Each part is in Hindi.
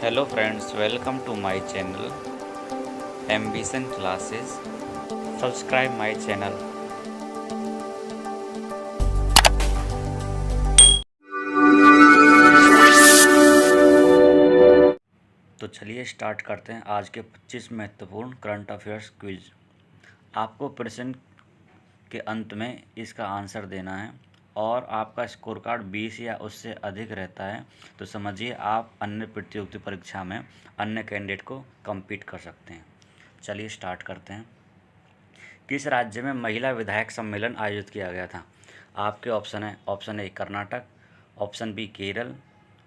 Hello friends, welcome to my channel Ambition Classes. Subscribe my channel. तो चलिए स्टार्ट करते हैं आज के 25 महत्वपूर्ण करंट अफेयर्स क्विज। आपको प्रश्न के अंत में इसका आंसर देना है और आपका स्कोर कार्ड 20 या उससे अधिक रहता है तो समझिए आप अन्य प्रतियोगिता परीक्षा में अन्य कैंडिडेट को कम्पीट कर सकते हैं। चलिए स्टार्ट करते हैं। किस राज्य में महिला विधायक सम्मेलन आयोजित किया गया था? आपके ऑप्शन है option a Karnataka, option b Kerala,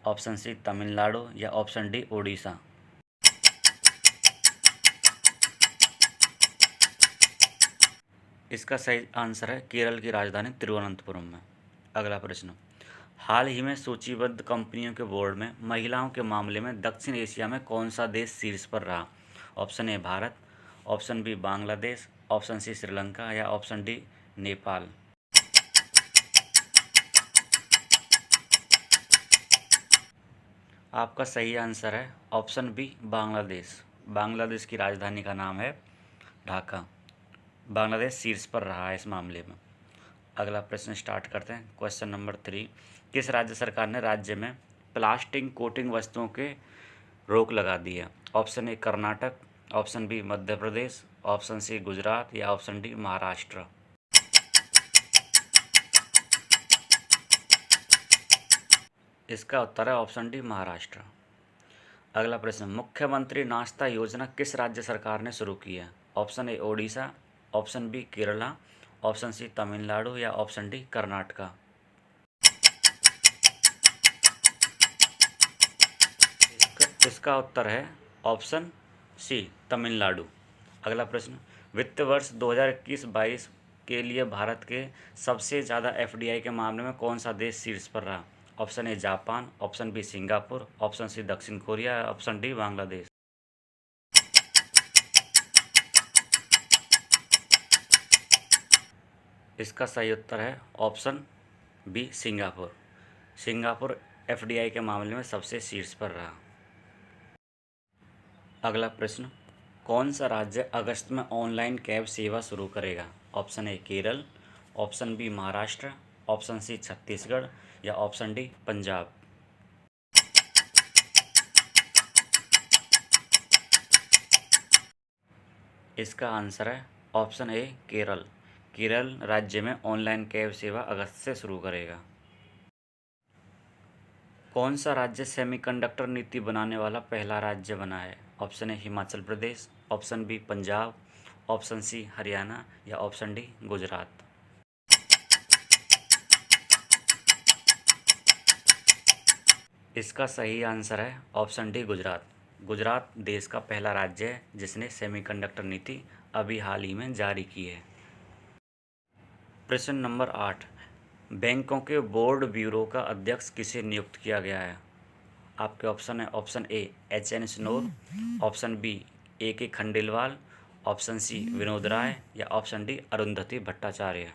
option c Tamil Nadu या ऑप्शन डी उड़ीसा। इसका सही आंसर है केरल की राजधानी तिरुवनंतपुरम में। अगला प्रश्न, हाल ही में सूचीबद्ध कंपनियों के बोर्ड में महिलाओं के मामले में दक्षिण एशिया में कौन सा देश शीर्ष पर रहा? Option a Bharat, option b Bangladesh, option c Sri Lanka या ऑप्शन डी नेपाल। आपका सही आंसर है ऑप्शन बी बांग्लादेश। बांग्लादेश की राजधानी का नाम है ढाका। बांग्लादेश शीर्ष पर रहा है इस मामले में। अगला प्रश्न स्टार्ट करते हैं। क्वेश्चन नंबर 3, किस राज्य सरकार ने राज्य में प्लास्टिक कोटिंग वस्तुओं के रोक लगा दी है? Option a Karnataka, option b Madhya Pradesh, option c Gujarat या ऑप्शन डी महाराष्ट्र। इसका उत्तर है ऑप्शन डी महाराष्ट्र। अगला प्रश्न, मुख्यमंत्री नाश्ता योजना किस राज्य सरकार ने शुरू की है? Option a Odisha, option b Kerala, option c Tamil Nadu या ऑप्शन डी कर्नाटका। इसका उत्तर है ऑप्शन सी तमिलनाडु। अगला प्रश्न, वित्त वर्ष 2021-22 के लिए भारत के सबसे ज़्यादा एफडीआई के मामले में कौन सा देश शीर्ष पर रहा? Option a Japan, option b Singapore, option c दक्षिण कोरिया, ऑप्शन डी बांग्लादेश। इसका सही उत्तर है option b Singapore. Singapore FDI के मामले में सबसे शीर्ष पर रहा। अगला प्रश्न, कौन सा राज्य अगस्त में ऑनलाइन कैब सेवा शुरू करेगा? Option a Kerala, option b Maharashtra, option c Chhattisgarh या ऑप्शन डी पंजाब। इसका आंसर है ऑप्शन ए केरल। केरल राज्य में ऑनलाइन कैब सेवा अगस्त से शुरू करेगा। कौन सा राज्य सेमीकंडक्टर नीति बनाने वाला पहला राज्य बना है? Option a Himachal Pradesh, option b Punjab, option c Haryana या ऑप्शन डी गुजरात। इसका सही आंसर है ऑप्शन डी गुजरात। गुजरात देश का पहला राज्य है जिसने सेमीकंडक्टर नीति अभी हाल ही में जारी की है। प्रश्न नंबर 8, बैंकों के बोर्ड ब्यूरो का अध्यक्ष किसे नियुक्त किया गया है? आपके ऑप्शन है ऑप्शन ए एच.एन. स्नोर, option B A K. Khandelwal, option C Vinod Rai या ऑप्शन डी अरुंधति भट्टाचार्य।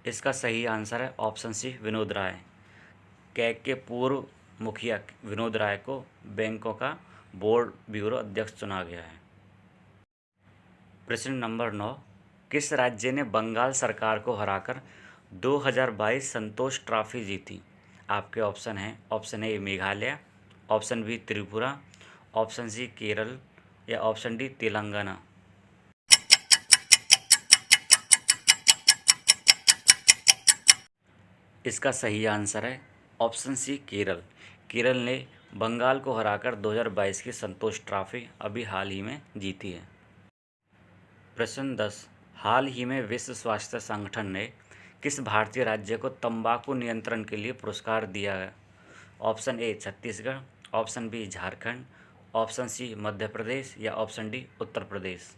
इसका सही आंसर है option C Vinod Rai. CAG के पूर्व मुखिया विनोद राय को बैंकों का बोर्ड ब्यूरो अध्यक्ष चुना गया है। प्रश्न नंबर 9, किस राज्य ने बंगाल सरकार को हराकर 2022 संतोष ट्रॉफी जीती? आपके ऑप्शन हैं option a Meghalaya, option b Tripura, option c Kerala या ऑप्शन डी तेलंगाना। इसका सही आंसर है ऑप्शन सी केरल। केरल ने बंगाल को हराकर 2022 की संतोष ट्रॉफी अभी हाल ही में जीती है। प्रश्न 10, हाल ही में विश्व स्वास्थ्य संगठन ने किस भारतीय राज्य को तंबाकू नियंत्रण के लिए पुरस्कार दिया है? Option A Chhattisgarh, option B Jharkhand, option C Madhya Pradesh या ऑप्शन डी उत्तर प्रदेश।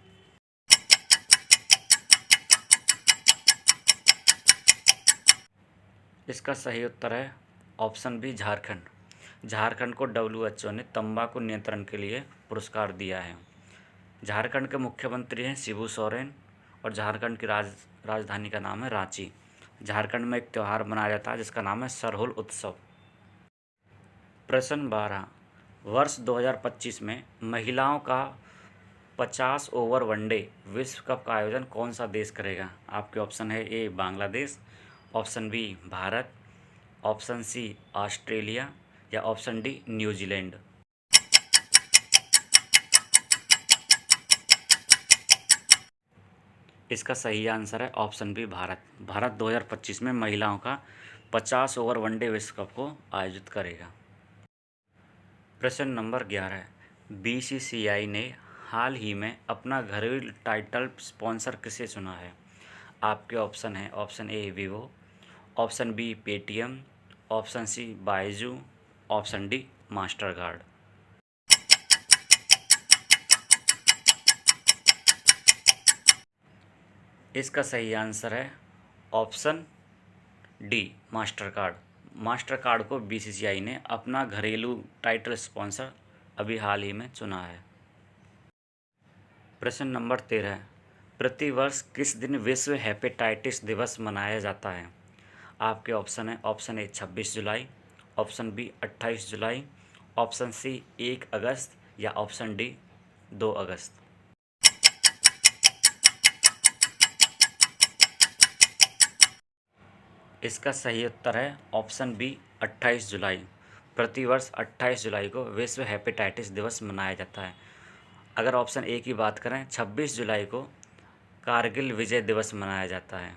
इसका सही उत्तर है ऑप्शन बी झारखंड। झारखंड को डब्ल्यूएचओ ने तंबाकू नियंत्रण के लिए पुरस्कार दिया है। झारखंड के मुख्यमंत्री हैं शिबू सोरेन और झारखंड की राजधानी का नाम है रांची। झारखंड में एक त्यौहार मनाया जाता है जिसका नाम है सरहुल उत्सव। प्रश्न 12, वर्ष 2025 में महिलाओं का 50 ओवर वनडे विश्व कप का आयोजन कौन सा देश करेगा? आपके ऑप्शन है A Bangladesh, option B Bharat, option C Australia या ऑप्शन डी न्यूजीलैंड। इसका सही आंसर है ऑप्शन बी भारत। भारत 2025 में महिलाओं का 50 ओवर वनडे विश्व कप को आयोजित करेगा। प्रश्न नंबर 11, बीसीसीआई ने हाल ही में अपना घरेलू टाइटल स्पॉन्सर किसे चुना है? आपके ऑप्शन है option a Vivo, option b Paytm, option c Byju, option d Mastercard. इसका सही आंसर है option d Mastercard. Mastercard को बीसीसीआई ने अपना घरेलू टाइटल स्पॉन्सर अभी हाल ही में चुना है। प्रश्न नंबर 13, प्रतिवर्ष किस दिन विश्व हेपेटाइटिस दिवस मनाया जाता है? आपके ऑप्शन है ऑप्शन ए 26 जुलाई, ऑप्शन बी 28 जुलाई, ऑप्शन सी 1 अगस्त या ऑप्शन डी 2 अगस्त। इसका सही उत्तर है ऑप्शन बी 28 जुलाई। प्रतिवर्ष 28 जुलाई को विश्व हेपेटाइटिस दिवस मनाया जाता है। अगर ऑप्शन ए की बात करें 26 जुलाई को कारगिल विजय दिवस मनाया जाता है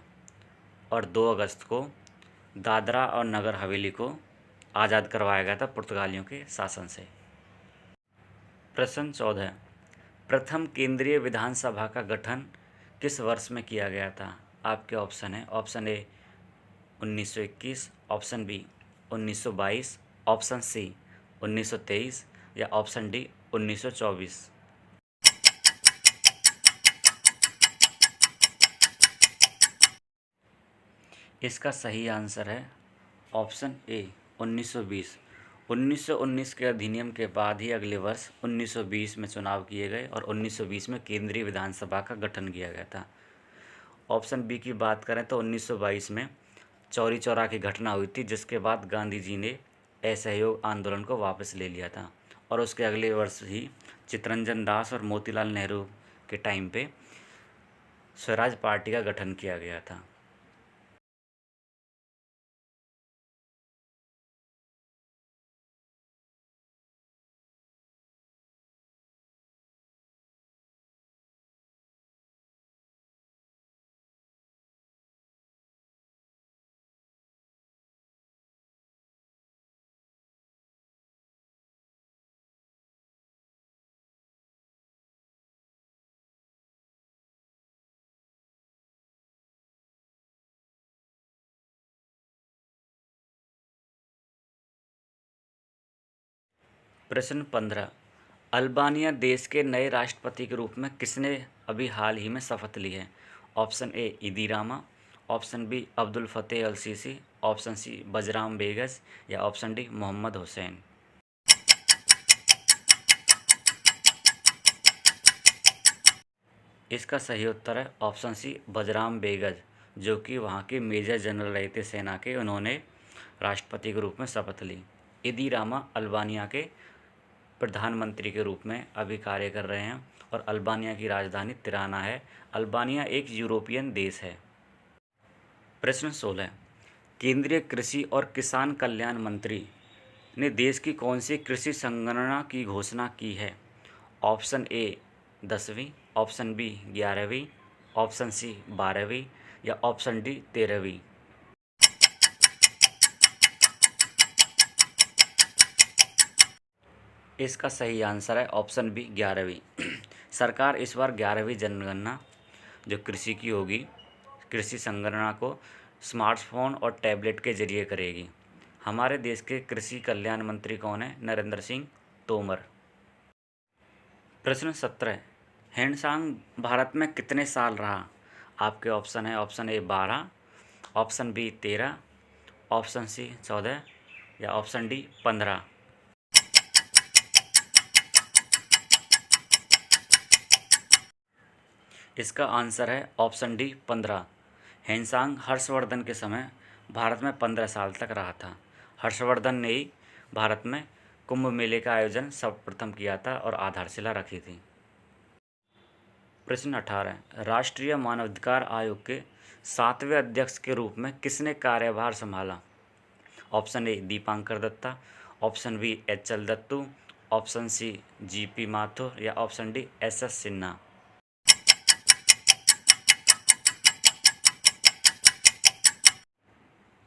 और 2 अगस्त को दादरा और नगर हवेली को आज़ाद करवाया गया था पुर्तगालियों के शासन से। प्रश्न 14, प्रथम केंद्रीय विधानसभा का गठन किस वर्ष में किया गया था? आपके ऑप्शन है option a 1921, option b 1922, option c 1923 या ऑप्शन डी 1924। इसका सही आंसर है ऑप्शन ए 1920। 1919 के अधिनियम के बाद ही अगले वर्ष 1920 में चुनाव किए गए और 1920 में केंद्रीय विधानसभा का गठन किया गया था। ऑप्शन बी की बात करें तो 1922 में चौरी चौरा की घटना हुई थी, जिसके बाद गांधी जी ने असहयोग आंदोलन को वापस ले लिया था और उसके अगले वर्ष ही चित्तरंजन दास और मोतीलाल नेहरू के टाइम पे स्वराज पार्टी का गठन किया गया था। प्रश्न 15, अल्बानिया देश के नए राष्ट्रपति के रूप में किसने अभी हाल ही में शपथ ली है? Option A Edi Rama, option B Abdul Fattah al Sisi, option C Bajram Begaj या ऑप्शन डी मोहम्मद हुसैन। इसका सही उत्तर है ऑप्शन सी बजराम बेगस, जो कि वहाँ के मेजर जनरल रहे थे सेना के। उन्होंने राष्ट्रपति के रूप में शपथ ली। इदी रामा अल्बानिया के प्रधानमंत्री के रूप में अभी कार्य कर रहे हैं और अल्बानिया की राजधानी तिराना है। अल्बानिया एक यूरोपियन देश है। प्रश्न 16, केंद्रीय कृषि और किसान कल्याण मंत्री ने देश की कौन सी कृषि संगणना की घोषणा की है? ऑप्शन ए 10वीं, ऑप्शन बी 11वीं, ऑप्शन सी 12वीं या ऑप्शन डी 13वीं। इसका सही आंसर है ऑप्शन बी 11वीं। सरकार इस बार 11वीं जनगणना जो कृषि की होगी, कृषि संगणना को स्मार्टफोन और टैबलेट के जरिए करेगी। हमारे देश के कृषि कल्याण मंत्री कौन है? नरेंद्र सिंह तोमर। प्रश्न 17, हैंडसांग भारत में कितने साल रहा? आपके ऑप्शन है option a 12, option b 13, option c 14 या ऑप्शन डी 15। इसका आंसर है ऑप्शन डी 15। हेनसांग हर्षवर्धन के समय भारत में 15 साल तक रहा था। हर्षवर्धन ने ही भारत में कुंभ मेले का आयोजन सर्वप्रथम किया था और आधारशिला रखी थी। प्रश्न 18, राष्ट्रीय मानवाधिकार आयोग के 7वें अध्यक्ष के रूप में किसने कार्यभार संभाला? Option a Dipankar Datta, option b HL. Dattu, option c GP. Mathur या ऑप्शन डी एस.एस. सिन्हा।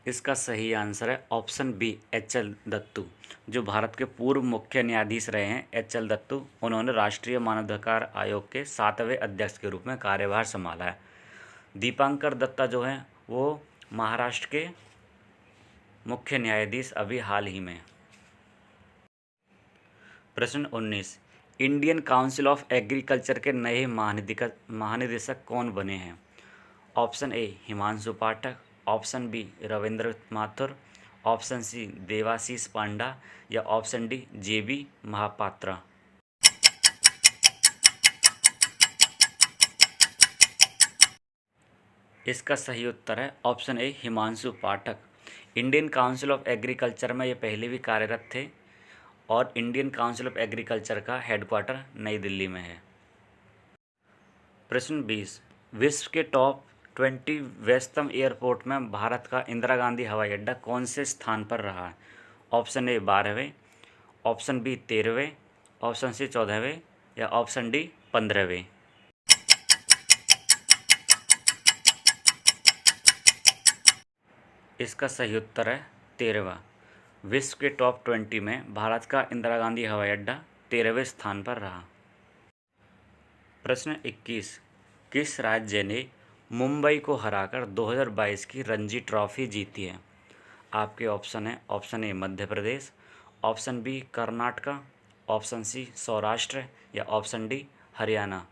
इसका सही आंसर है ऑप्शन बी एच.एल. दत्तू। जो भारत के पूर्व मुख्य न्यायाधीश रहे हैं एच.एल. दत्तू, उन्होंने राष्ट्रीय मानवाधिकार आयोग के 7वें अध्यक्ष के रूप में कार्यभार संभाला है। दीपांकर दत्ता जो हैं वो महाराष्ट्र के मुख्य न्यायाधीश अभी हाल ही में। प्रश्न 19, इंडियन काउंसिल ऑफ एग्रीकल्चर के नए महानिदेशक कौन बने हैं? Option A Himanshu Pathak, option B Ravindra Mathur, option C Devashish Panda या ऑप्शन डी जे.बी. महापात्रा। इसका सही उत्तर है option A Himanshu Pathak. Indian council of agriculture में ये पहले भी कार्यरत थे और इंडियन काउंसिल ऑफ एग्रीकल्चर का हेडक्वार्टर नई दिल्ली में है। प्रश्न 20, विश्व के टॉप 20 व्यस्तम एयरपोर्ट में भारत का इंदिरा गांधी हवाई अड्डा कौन से स्थान पर रहा है? ऑप्शन ए 12वें, ऑप्शन बी 13वें, ऑप्शन सी 14वें या ऑप्शन डी 15वें। इसका सही उत्तर है 13वां। विश्व के टॉप 20 में भारत का इंदिरा गांधी हवाई अड्डा 13वें स्थान पर रहा। प्रश्न 21, किस राज्य ने मुंबई को हराकर 2022 की रणजी ट्रॉफी जीती है? आपके ऑप्शन है option a Madhya Pradesh, option b Karnataka, option c Saurashtra या ऑप्शन डी हरियाणा।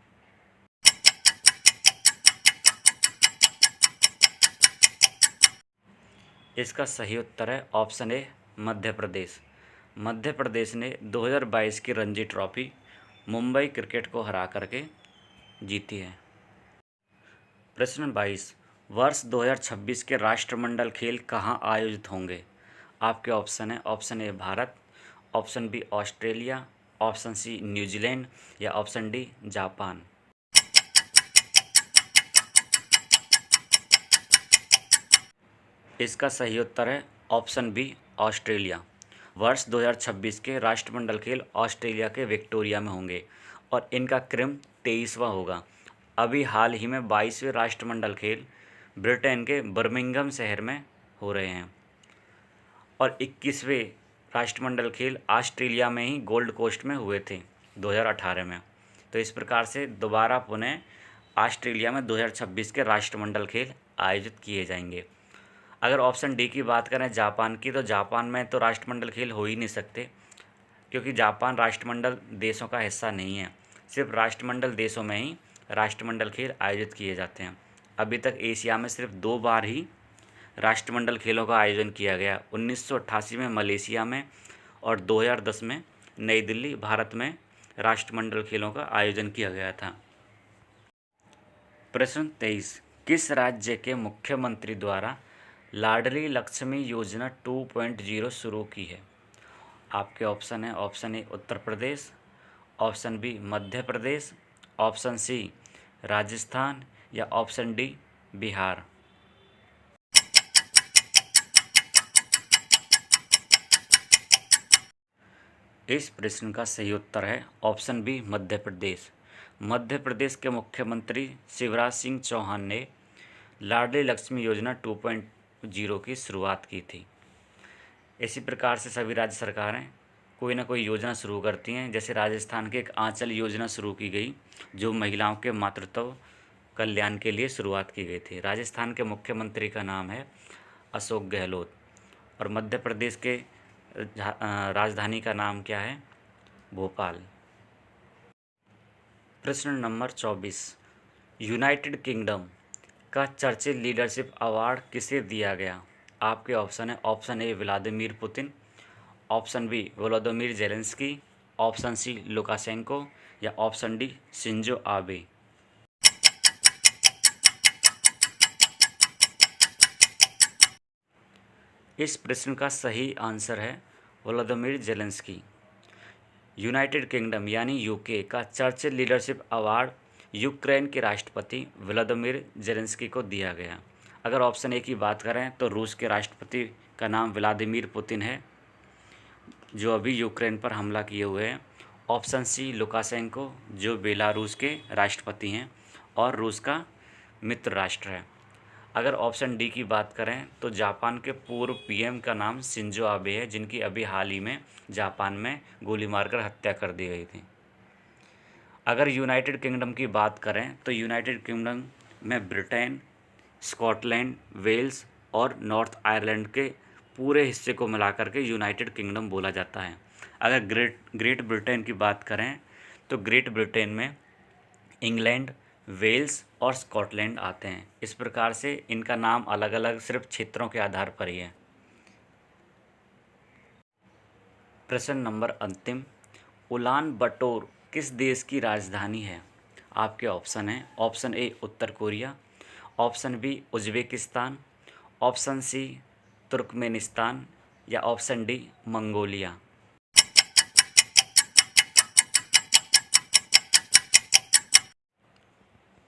इसका सही उत्तर है ऑप्शन ए मध्य प्रदेश। मध्य प्रदेश ने 2022 की रणजी ट्रॉफी मुंबई क्रिकेट को हरा करके जीती है। प्रश्न 22, वर्ष 2026 के राष्ट्रमंडल खेल कहाँ आयोजित होंगे? आपके ऑप्शन है option a Bharat, option b Australia, option c New Zealand या ऑप्शन डी जापान। इसका सही उत्तर है ऑप्शन बी ऑस्ट्रेलिया। वर्ष 2026 के राष्ट्रमंडल खेल ऑस्ट्रेलिया के विक्टोरिया में होंगे और इनका क्रम 23वां होगा। अभी हाल ही में 22वें राष्ट्रमंडल खेल ब्रिटेन के बर्मिंघम शहर में हो रहे हैं और 21वें राष्ट्रमंडल खेल ऑस्ट्रेलिया में ही गोल्ड कोस्ट में हुए थे 2018 में। तो इस प्रकार से दोबारा पुनः ऑस्ट्रेलिया में 2026 के राष्ट्रमंडल खेल आयोजित किए जाएंगे। अगर ऑप्शन डी की बात करें जापान की, तो जापान में तो राष्ट्रमंडल खेल हो ही नहीं सकते क्योंकि जापान राष्ट्रमंडल देशों का हिस्सा नहीं है। सिर्फ राष्ट्रमंडल देशों में ही राष्ट्रमंडल खेल आयोजित किए जाते हैं। अभी तक एशिया में सिर्फ 2 बार ही राष्ट्रमंडल खेलों का आयोजन किया गया, 1988 में मलेशिया में और 2010 में नई दिल्ली भारत में राष्ट्रमंडल खेलों का आयोजन किया गया था। प्रश्न 23, किस राज्य के मुख्यमंत्री द्वारा लाडली लक्ष्मी योजना 2.0 शुरू की है? आपके ऑप्शन है option a Uttar Pradesh, option b Madhya Pradesh, option c Rajasthan या ऑप्शन डी बिहार। इस प्रश्न का सही उत्तर है ऑप्शन बी मध्य प्रदेश। मध्य प्रदेश के मुख्यमंत्री शिवराज सिंह चौहान ने लाडली लक्ष्मी योजना 2.0 की शुरुआत की थी। इसी प्रकार से सभी राज्य सरकारें कोई ना कोई योजना शुरू करती हैं। जैसे राजस्थान की एक आंचल योजना शुरू की गई जो महिलाओं के मातृत्व कल्याण के लिए शुरुआत की गई थी। राजस्थान के मुख्यमंत्री का नाम है अशोक गहलोत और मध्य प्रदेश के राजधानी का नाम क्या है? भोपाल। प्रश्न नंबर 24, यूनाइटेड किंगडम का चर्चिल लीडरशिप अवार्ड किसे दिया गया? आपके ऑप्शन है option a Vladimir Putin, option b Volodymyr Zelensky, option c Lukashenko या ऑप्शन डी शिंजो आबे। इस प्रश्न का सही आंसर है व्लादिमीर जेलेंस्की। यूनाइटेड किंगडम यानी यूके का चर्चिल लीडरशिप अवार्ड यूक्रेन के राष्ट्रपति व्लादिमीर जेलेंस्की को दिया गया। अगर ऑप्शन ए की बात करें तो रूस के राष्ट्रपति का नाम व्लादिमीर पुतिन है, जो अभी यूक्रेन पर हमला किए हुए हैं। ऑप्शन सी लुकाशेंको, जो बेलारूस के राष्ट्रपति हैं और रूस का मित्र राष्ट्र है। अगर ऑप्शन डी की बात करें तो जापान के पूर्व पीएम का नाम शिंजो आबे है, जिनकी अभी हाल ही में जापान में गोली मारकर हत्या कर दी गई थी। अगर यूनाइटेड किंगडम की बात करें तो यूनाइटेड किंगडम में ब्रिटेन, स्कॉटलैंड, वेल्स और नॉर्थ आयरलैंड के पूरे हिस्से को मिलाकर के यूनाइटेड किंगडम बोला जाता है। अगर ग्रेट ब्रिटेन की बात करें तो ग्रेट ब्रिटेन में इंग्लैंड, वेल्स और स्कॉटलैंड आते हैं। इस प्रकार से इनका नाम अलग अलग सिर्फ क्षेत्रों के आधार पर ही है। प्रश्न नंबर अंतिम, उलान बटोर किस देश की राजधानी है? आपके ऑप्शन हैं। ऑप्शन ए उत्तर Korea, option b Uzbekistan, option c Turkmenistan या ऑप्शन डी मंगोलिया।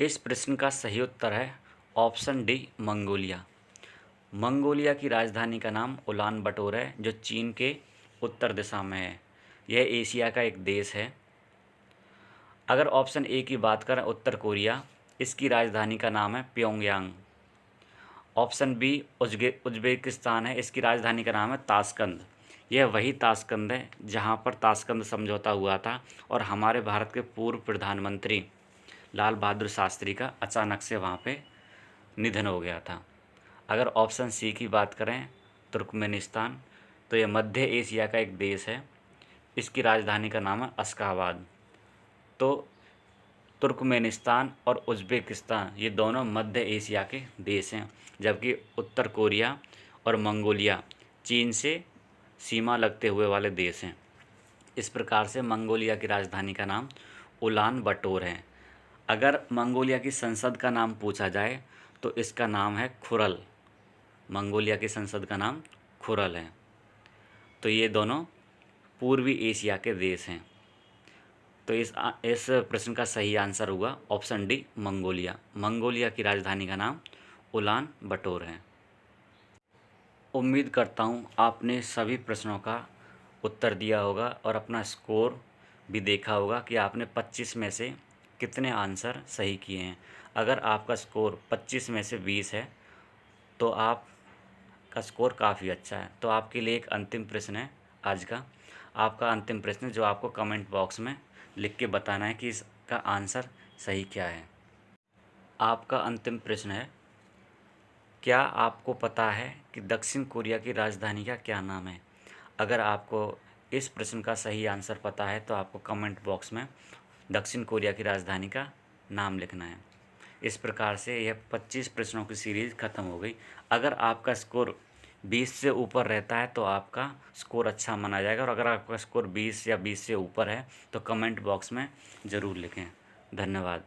इस प्रश्न का सही उत्तर है ऑप्शन डी मंगोलिया। मंगोलिया की राजधानी का नाम उलान बटोर है, जो चीन के उत्तर दिशा में है। यह एशिया का एक देश है। अगर ऑप्शन ए की बात करें उत्तर कोरिया, इसकी राजधानी का नाम है प्योंगयांग। ऑप्शन बी उज्बेकिस्तान है, इसकी राजधानी का नाम है ताशकंद। यह वही ताशकंद है जहां पर ताशकंद समझौता हुआ था और हमारे भारत के पूर्व प्रधानमंत्री लाल बहादुर शास्त्री का अचानक से वहाँ पे निधन हो गया था। अगर ऑप्शन सी की बात करें तुर्कमेनिस्तान, तो यह मध्य एशिया का एक देश है। इसकी राजधानी का नाम है अशखाबाद। तो तुर्कमेनिस्तान और उज्बेकिस्तान ये दोनों मध्य एशिया के देश हैं, जबकि उत्तर कोरिया और मंगोलिया चीन से सीमा लगते हुए वाले देश हैं। इस प्रकार से मंगोलिया की राजधानी का नाम उलान बटोर है। अगर मंगोलिया की संसद का नाम पूछा जाए तो इसका नाम है खुरल। मंगोलिया की संसद का नाम खुरल है। तो ये दोनों पूर्वी एशिया के देश हैं। तो इस प्रश्न का सही आंसर हुआ ऑप्शन डी मंगोलिया। मंगोलिया की राजधानी का नाम उलान बटोर है। उम्मीद करता हूँ आपने सभी प्रश्नों का उत्तर दिया होगा और अपना स्कोर भी देखा होगा कि आपने 25 में से कितने आंसर सही किए हैं। अगर आपका स्कोर 25 में से 20 है तो आपका स्कोर काफ़ी अच्छा है। तो आपके लिए एक अंतिम प्रश्न है आज का। आपका अंतिम प्रश्न जो आपको कमेंट बॉक्स में लिख के बताना है कि इसका आंसर सही क्या है। आपका अंतिम प्रश्न है, क्या आपको पता है कि दक्षिण कोरिया की राजधानी का क्या नाम है? अगर आपको इस प्रश्न का सही आंसर पता है तो आपको कमेंट बॉक्स में दक्षिण कोरिया की राजधानी का नाम लिखना है। इस प्रकार से यह 25 प्रश्नों की सीरीज़ ख़त्म हो गई। अगर आपका स्कोर 20 से ऊपर रहता है तो आपका स्कोर अच्छा माना जाएगा, और अगर आपका स्कोर 20 या 20 से ऊपर है तो कमेंट बॉक्स में ज़रूर लिखें। धन्यवाद।